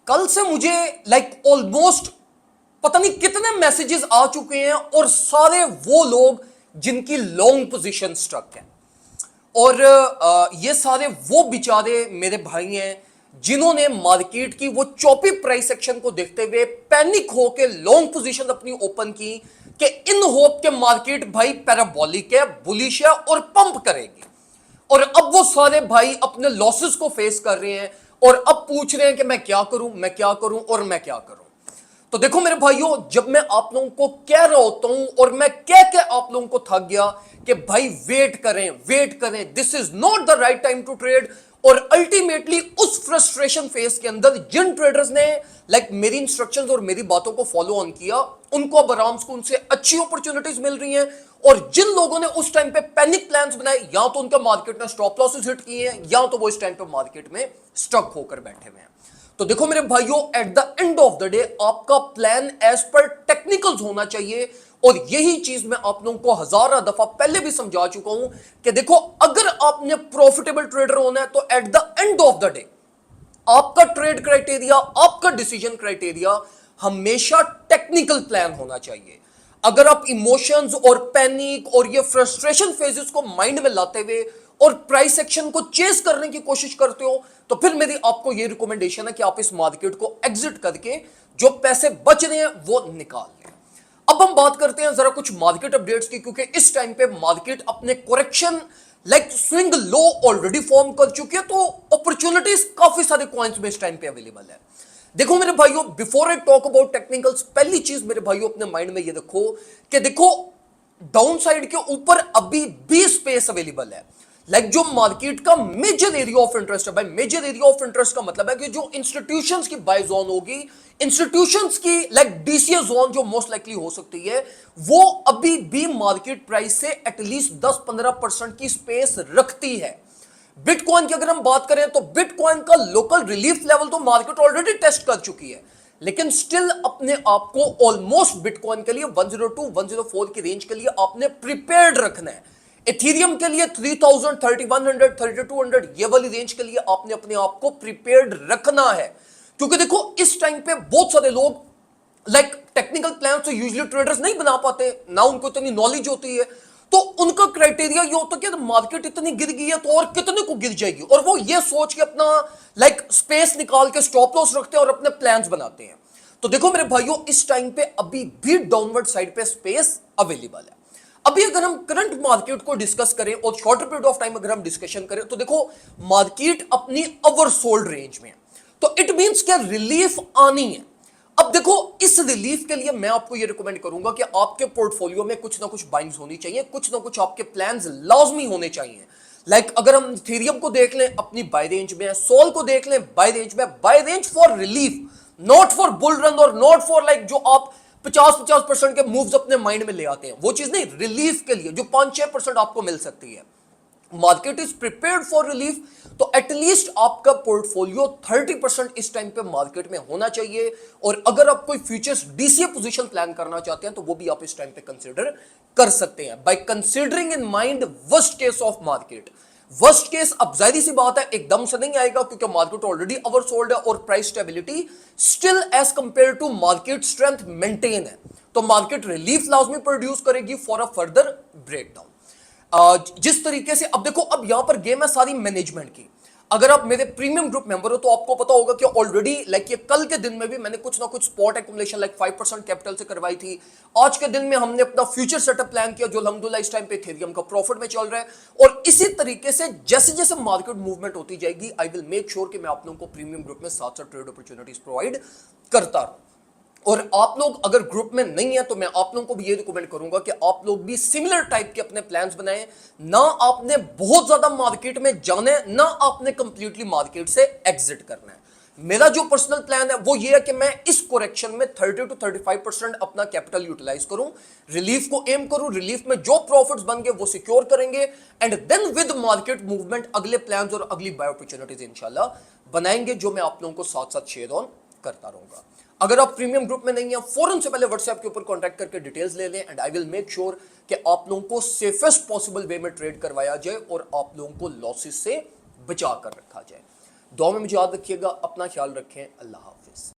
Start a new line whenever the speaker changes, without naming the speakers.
कल से मुझे ऑलमोस्ट पता नहीं कितने मैसेजेस आ चुके हैं और सारे वो लोग जिनकी लॉन्ग पोजीशन स्ट्रक है। और ये सारे वो बेचारे मेरे भाई हैं जिन्होंने मार्केट की वो चौपी प्राइस सेक्शन को देखते हुए पैनिक होकर लॉन्ग पोजीशन अपनी ओपन की कि इन होप के मार्केट भाई पैराबोलिक है, बुलिश है और पंप करेगी। और अब वो सारे भाई अपने लॉसेस को फेस कर रहे हैं और अब पूछ रहे हैं कि मैं क्या करूं, मैं क्या करूं और मैं क्या करूं। तो देखो मेरे भाइयों, जब मैं आप लोगों को कह रहा होता हूं और मैं कह के आप लोगों को थक गया कि भाई वेट करें, वेट करें, this is not the right time to trade, और अल्टीमेटली उस फ्रस्ट्रेशन फेस के अंदर जिन ट्रेडर्स ने मेरी इंस्ट्रक्शंस और मेरी बातों को फॉलो ऑन किया, उनको अब आराम से उनसे अच्छी अपॉर्चुनिटीज मिल रही हैं। और जिन लोगों ने उस टाइम पे पैनिक प्लान्स बनाए, या तो उनका मार्केट ने स्टॉप लॉसेस हिट किए हैं या तो वो इस टाइम पे मार्केट में स्टक होकर बैठे हुए हैं। तो देखो मेरे भाइयों, at the end of the day आपका प्लान एज पर टेक्निकल्स होना चाहिए। और यही चीज मैं आप लोगों को हजारों दफा पहले भी समझा चुका हूं कि देखो, अगर आपने प्रॉफिटेबल ट्रेडर होना है तो at the end of the day आपका ट्रेड क्राइटेरिया, आपका डिसीजन क्राइटेरिया हमेशा टेक्निकल प्लान होना चाहिए। अगर आप इमोशंस और पैनिक और ये फ्रस्ट्रेशन फेजेस को माइंड में लाते हुए और प्राइस एक्शन को चेस करने की कोशिश करते हो, तो फिर मेरी आपको ये रिकमेंडेशन है कि आप इस मार्केट को एग्जिट करके जो पैसे बच रहे हैं वो निकाल लें। अब हम बात करते हैं जरा कुछ मार्केट अपडेट्स की, क्योंकि इस टाइम पे मार्केट अपने correction swing low already form कर चुकी है, तो अपॉर्चुनिटीज काफी सारे कॉइन्स में इस टाइम पे अवेलेबल है। देखो मेरे भाइयों, before I talk about technicals, पहली चीज मेरे भाइयों अपने माइंड में ये रखो कि देखो, डाउन साइड के ऊपर अभी भी स्पेस अवेलेबल है। जो मार्केट का मेजर एरिया ऑफ इंटरेस्ट है, भाई मेजर एरिया ऑफ इंटरेस्ट का मतलब है कि जो इंस्टीट्यूशंस की बाय जोन होगी, इंस्टीट्यूशंस की डीसीए जोन जो मोस्ट लाइकली हो सकती है, वो अभी भी मार्केट प्राइस से एटलीस्ट 10-15% की स्पेस रखती है। बिटकॉइन की अगर हम बात करें तो बिटकॉइन का लोकल रिलीफ लेवल तो मार्केट ऑलरेडी टेस्ट कर चुकी है, लेकिन स्टिल अपने आप को ऑलमोस्ट बिटकॉइन के लिए 102 104 की रेंज के लिए आपने प्रिपेयर्ड रखना है। इथेरियम के लिए 3000 3100 3200 ये वाली रेंज के लिए आपने अपने आप को प्रिपेयर्ड रखना है। क्योंकि देखो, इस टाइम पे बहुत सारे लोग टेक्निकल प्लान तो यूजुअली ट्रेडर्स नहीं बना पाते, ना उनको इतनी नॉलेज होती है, तो उनका क्राइटेरिया ये होता है कि मार्केट इतनी गिर गई है तो और कितने को गिर जाएगी, और वो ये सोच के अपना स्पेस निकाल के स्टॉप लॉस रखते हैं और अपने प्लान्स बनाते हैं। तो देखो मेरे भाइयों, इस टाइम पे अभी भी डाउनवर्ड साइड पे स्पेस अवेलेबल है। अभी अगर हम करंट मार्केट को डिस्कस करें और शॉर्टर पीरियड ऑफ टाइम अगर हम डिस्कशन करें, तो देखो मार्केट अपनी ओवरसोल्ड रेंज में है, तो इट मींस क्या रिलीफ आनी है। अब देखो, इस रिलीफ के लिए मैं आपको यह रिकमेंड करूंगा कि आपके पोर्टफोलियो में कुछ ना कुछ बाइंग्स होनी चाहिए, कुछ ना कुछ आपके प्लान्स लाजमी होने चाहिए। अगर हम इथेरियम को देख लें अपनी बाय रेंज में है, सोल को देख लें बाय रेंज में, buy range for relief, not for bull run और नॉट फॉर जो आप 50-50% के मूव्स अपने माइंड में ले आते हैं, वो चीज नहीं, रिलीफ के लिए जो 5-6% आपको मिल सकती है। Market is prepared for relief, तो एटलीस्ट आपका पोर्टफोलियो 30% इस टाइम पे मार्केट में होना चाहिए। और अगर आप कोई फ्यूचर्स डीसीए पोजीशन प्लान करना चाहते हैं तो वो भी आप इस टाइम पे कंसीडर कर सकते हैं by considering in mind worst case of market. Worst case अब जाहिर सी बात है एकदम से नहीं आएगा, क्योंकि मार्केट ऑलरेडी ओवरसोल्ड है और price stability still as compare to market strength maintain है, तो मार्केट रिलीफ लाजमी प्रोड्यूस करेगी फॉर अ फर्दर ब्रेकडाउन। जिस तरीके से अब देखो, अब यहां पर गेम है सारी मैनेजमेंट की। अगर आप मेरे प्रीमियम ग्रुप मेंबर हो तो आपको पता होगा कि ऑलरेडी ये कल के दिन में भी मैंने कुछ ना कुछ स्पॉट एक्युमुलेशन 5% कैपिटल से करवाई थी। आज के दिन में हमने अपना फ्यूचर सेटअप प्लान किया जो अल्हम्दुलिल्लाह इस टाइम पे इथेरियम का प्रॉफिट में चल रहा है। और इसी तरीके से जैसे जैसे मार्केट मूवमेंट होती जाएगी, आई विल मेक श्योर कि मैं आप लोगों को प्रीमियम ग्रुप में साथ साथ ट्रेड अपॉर्चुनिटीज प्रोवाइड करता रहूं। और आप लोग अगर ग्रुप में नहीं है तो मैं आप लोगों को भी ये रिकमेंड करूंगा कि आप लोग भी सिमिलर टाइप के अपने प्लान्स बनाएं। ना आपने बहुत ज्यादा मार्केट में जाना है, ना आपने कंप्लीटली मार्केट से एग्जिट करना है। मेरा जो पर्सनल प्लान है वो ये है कि मैं इस करेक्शन में 30-35% अपना कैपिटल यूटिलाइज करूं, रिलीफ को एम करूं, रिलीफ में जो प्रॉफिट्स बन गए वो सिक्योर करेंगे, and then with market movement अगले प्लान्स और अगली बाय अपॉर्चुनिटीज इंशाल्लाह बनाएंगे, जो मैं आप लोगों को साथ साथ शेयर ऑन करता रहूंगा। अगर आप प्रीमियम ग्रुप में नहीं है, फौरन से पहले व्हाट्सएप के ऊपर कांटेक्ट करके डिटेल्स ले लें, and I will make sure कि आप लोगों को सेफेस्ट पॉसिबल वे में ट्रेड करवाया जाए और आप लोगों को लॉसेस से बचा कर रखा जाए। दुआ में मुझे याद रखिएगा, अपना ख्याल रखें। अल्लाह हाफिज़।